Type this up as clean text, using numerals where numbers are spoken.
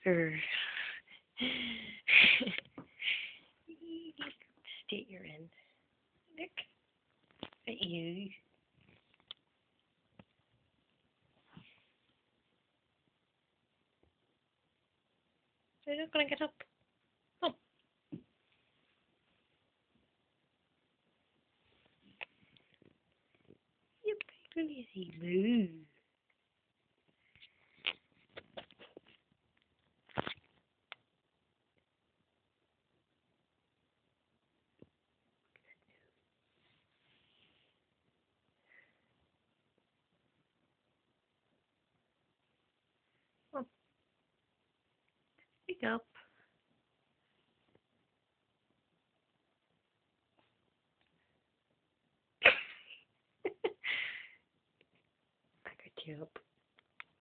Sure. State you're in. Look at you. You're not gonna get up. Oh, you big lazy moo. Oh, wake up. I got you up.